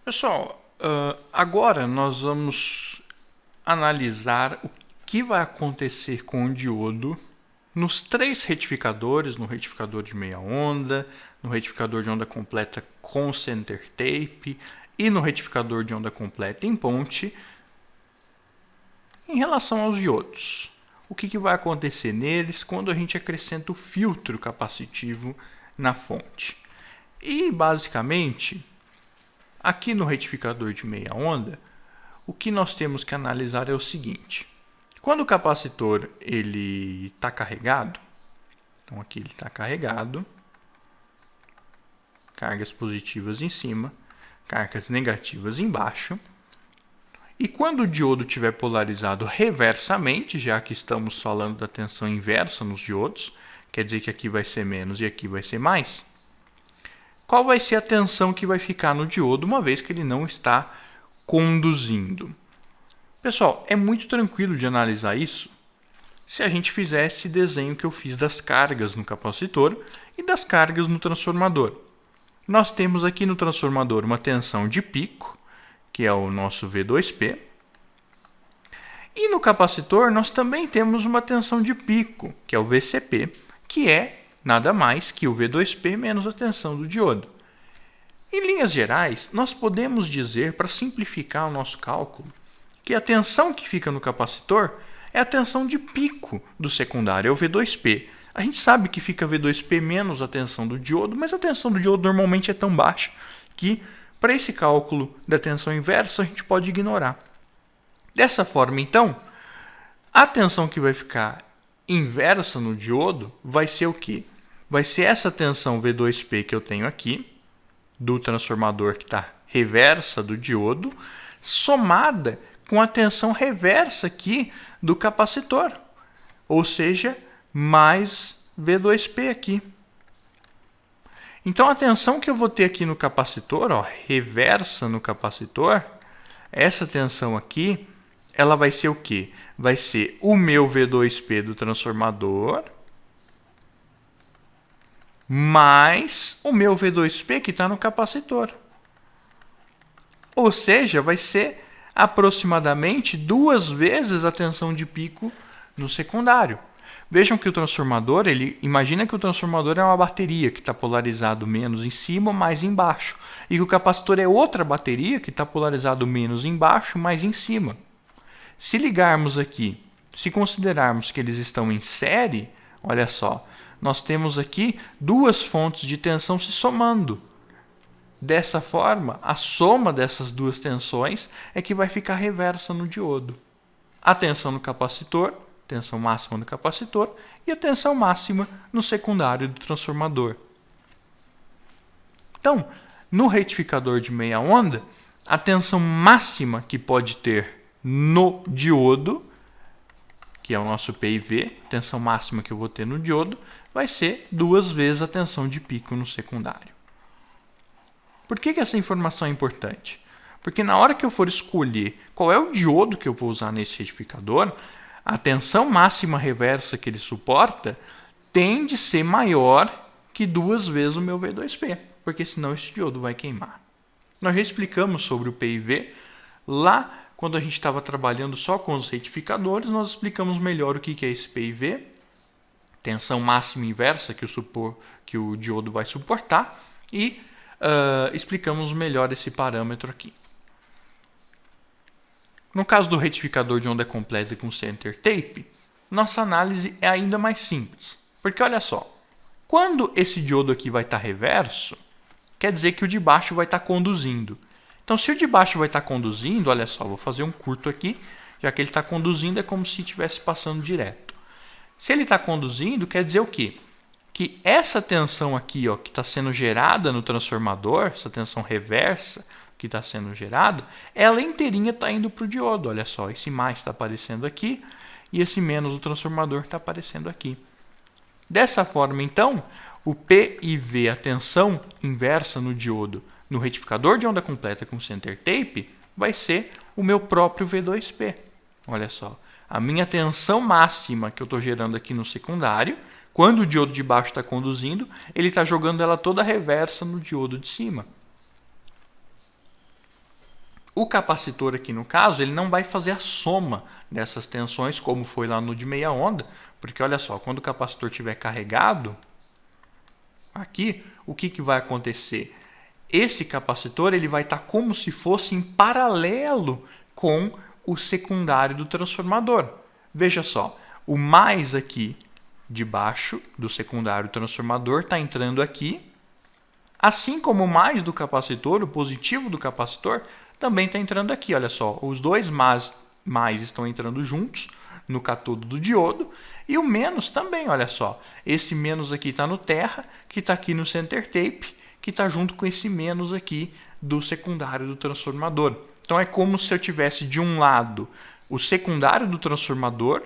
Pessoal, agora nós vamos analisar o que vai acontecer com o diodo nos três retificadores, no retificador de meia onda, no retificador de onda completa com center tape e no retificador de onda completa em ponte, em relação aos diodos. O que vai acontecer neles quando a gente acrescenta o filtro capacitivo na fonte. E, basicamente, aqui no retificador de meia onda, o que nós temos que analisar é o seguinte. Quando o capacitor está carregado, então aqui ele está carregado, cargas positivas em cima, cargas negativas embaixo. E quando o diodo estiver polarizado reversamente, já que estamos falando da tensão inversa nos diodos, quer dizer que aqui vai ser menos e aqui vai ser mais, qual vai ser a tensão que vai ficar no diodo uma vez que ele não está conduzindo? Pessoal, é muito tranquilo de analisar isso se a gente fizer esse desenho que eu fiz das cargas no capacitor e das cargas no transformador. Nós temos aqui no transformador uma tensão de pico, que é o nosso V2P. E no capacitor nós também temos uma tensão de pico, que é o VCP, que é nada mais que o V2P menos a tensão do diodo. Em linhas gerais, nós podemos dizer, para simplificar o nosso cálculo, que a tensão que fica no capacitor é a tensão de pico do secundário, é o V2P. A gente sabe que fica V2P menos a tensão do diodo, mas a tensão do diodo normalmente é tão baixa que, para esse cálculo da tensão inversa, a gente pode ignorar. Dessa forma, então, a tensão que vai ficar inversa no diodo vai ser o quê? Vai ser essa tensão V2P que eu tenho aqui, do transformador que está reversa do diodo, somada com a tensão reversa aqui do capacitor, ou seja, mais V2P aqui. Então a tensão que eu vou ter aqui no capacitor, reversa no capacitor, essa tensão aqui, ela vai ser o quê? Vai ser o meu V2P do transformador mais o meu V2P que está no capacitor. Ou seja, vai ser aproximadamente 2 vezes a tensão de pico no secundário. Vejam que o transformador, imagina que o transformador é uma bateria que está polarizado menos em cima, mais embaixo. E que o capacitor é outra bateria que está polarizado menos embaixo, mais em cima. Se ligarmos aqui, se considerarmos que eles estão em série, olha só, nós temos aqui 2 fontes de tensão se somando. Dessa forma, a soma dessas 2 tensões é que vai ficar reversa no diodo. A tensão no capacitor, tensão máxima no capacitor, e a tensão máxima no secundário do transformador. Então, no retificador de meia onda, a tensão máxima que pode ter no diodo, que é o nosso PIV, tensão máxima que eu vou ter no diodo, vai ser 2 vezes a tensão de pico no secundário. Por que essa informação é importante? Porque na hora que eu for escolher qual é o diodo que eu vou usar nesse retificador, a tensão máxima reversa que ele suporta tende a ser maior que 2 vezes o meu V2P, porque senão esse diodo vai queimar. Nós já explicamos sobre o PIV lá quando a gente estava trabalhando só com os retificadores, nós explicamos melhor o que é esse PIV, tensão máxima inversa que o diodo vai suportar, e explicamos melhor esse parâmetro aqui. No caso do retificador de onda completa com center tape, nossa análise é ainda mais simples. Porque olha só, quando esse diodo aqui vai estar reverso, quer dizer que o de baixo vai estar conduzindo. Então, se o de baixo vai estar conduzindo, olha só, vou fazer um curto aqui, já que ele está conduzindo, é como se estivesse passando direto. Se ele está conduzindo, quer dizer o quê? Que essa tensão aqui, que está sendo gerada no transformador, essa tensão reversa que está sendo gerada, ela inteirinha está indo para o diodo. Olha só, esse mais está aparecendo aqui e esse menos do transformador está aparecendo aqui. Dessa forma, então, o PIV, a tensão inversa no diodo, no retificador de onda completa com center tape, vai ser o meu próprio V2P. Olha só, a minha tensão máxima que eu estou gerando aqui no secundário, quando o diodo de baixo está conduzindo, ele está jogando ela toda reversa no diodo de cima. O capacitor aqui no caso, ele não vai fazer a soma dessas tensões como foi lá no de meia onda, porque olha só, quando o capacitor estiver carregado, aqui, o que vai acontecer? Esse capacitor ele vai estar como se fosse em paralelo com o secundário do transformador. Veja só, o mais aqui de baixo do secundário transformador está entrando aqui, assim como o mais do capacitor, o positivo do capacitor, também está entrando aqui. Olha só, os dois mais estão entrando juntos no catodo do diodo e o menos também, olha só. Esse menos aqui está no terra, que está aqui no center tape, que está junto com esse menos aqui do secundário do transformador. Então é como se eu tivesse de um lado o secundário do transformador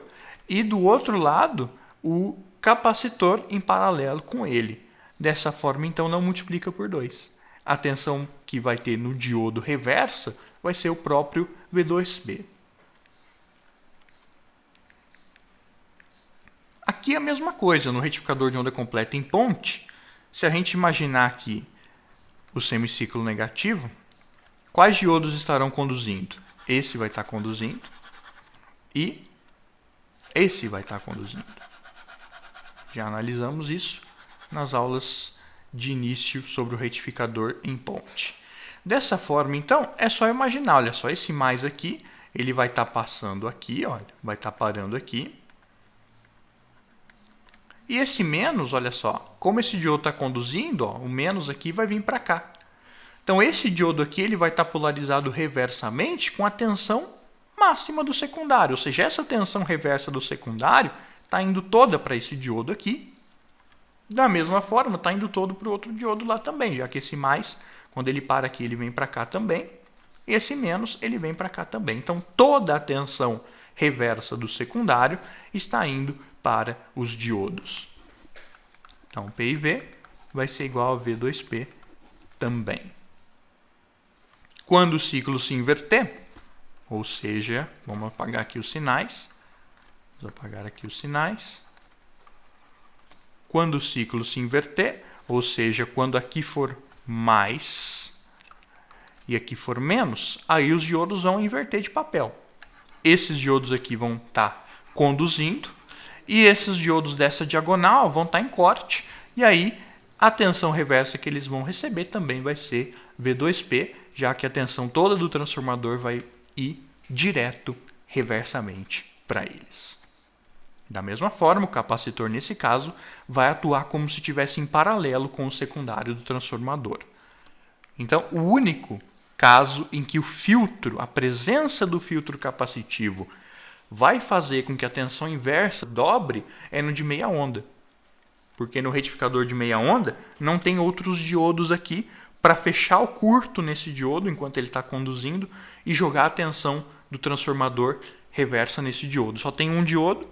e do outro lado o capacitor em paralelo com ele. Dessa forma, então, não multiplica por 2. A tensão que vai ter no diodo reversa vai ser o próprio V2P. Aqui é a mesma coisa, no retificador de onda completa em ponte. Se a gente imaginar aqui o semiciclo negativo, quais diodos estarão conduzindo? Esse vai estar conduzindo e esse vai estar conduzindo. Já analisamos isso nas aulas de início sobre o retificador em ponte. Dessa forma, então, é só imaginar, olha só, esse mais aqui, ele vai estar passando aqui, olha, vai estar parando aqui. E esse menos, olha só, como esse diodo está conduzindo, ó, o menos aqui vai vir para cá. Então, esse diodo aqui ele vai estar polarizado reversamente com a tensão máxima do secundário. Ou seja, essa tensão reversa do secundário está indo toda para esse diodo aqui. Da mesma forma, está indo todo para o outro diodo lá também, já que esse mais, quando ele para aqui, ele vem para cá também. Esse menos, ele vem para cá também. Então, toda a tensão reversa do secundário está indo para os diodos. Então, P e V vai ser igual a V2P também. Quando o ciclo se inverter, ou seja, vamos apagar aqui os sinais. Vamos apagar aqui os sinais. Quando o ciclo se inverter, ou seja, quando aqui for mais e aqui for menos, aí os diodos vão inverter de papel. Esses diodos aqui vão estar conduzindo e esses diodos dessa diagonal vão estar em corte. E aí a tensão reversa que eles vão receber também vai ser V2P, já que a tensão toda do transformador vai ir direto reversamente para eles. Da mesma forma, o capacitor, nesse caso, vai atuar como se estivesse em paralelo com o secundário do transformador. Então, o único caso em que o filtro, a presença do filtro capacitivo, vai fazer com que a tensão inversa dobre é no de meia onda. Porque no retificador de meia onda não tem outros diodos aqui para fechar o curto nesse diodo enquanto ele está conduzindo e jogar a tensão do transformador reversa nesse diodo. Só tem um diodo.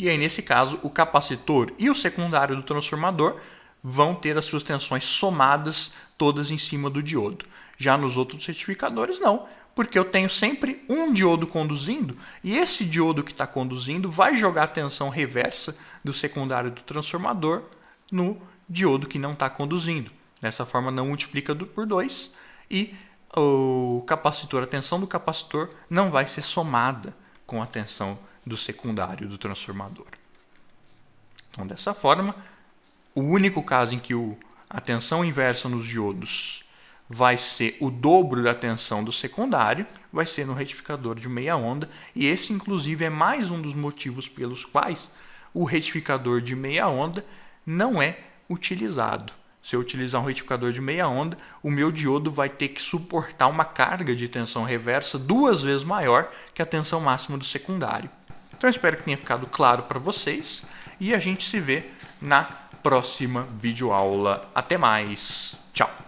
E aí, nesse caso, o capacitor e o secundário do transformador vão ter as suas tensões somadas todas em cima do diodo. Já nos outros retificadores, não, porque eu tenho sempre um diodo conduzindo e esse diodo que está conduzindo vai jogar a tensão reversa do secundário do transformador no diodo que não está conduzindo. Dessa forma, não multiplica por 2 e o capacitor, a tensão do capacitor não vai ser somada com a tensão do secundário do transformador. Então, dessa forma, o único caso em que a tensão inversa nos diodos vai ser o dobro da tensão do secundário, vai ser no retificador de meia onda, e esse, inclusive, é mais um dos motivos pelos quais o retificador de meia onda não é utilizado. Se eu utilizar um retificador de meia onda, o meu diodo vai ter que suportar uma carga de tensão reversa 2 vezes maior que a tensão máxima do secundário. Então, eu espero que tenha ficado claro para vocês e a gente se vê na próxima videoaula. Até mais. Tchau.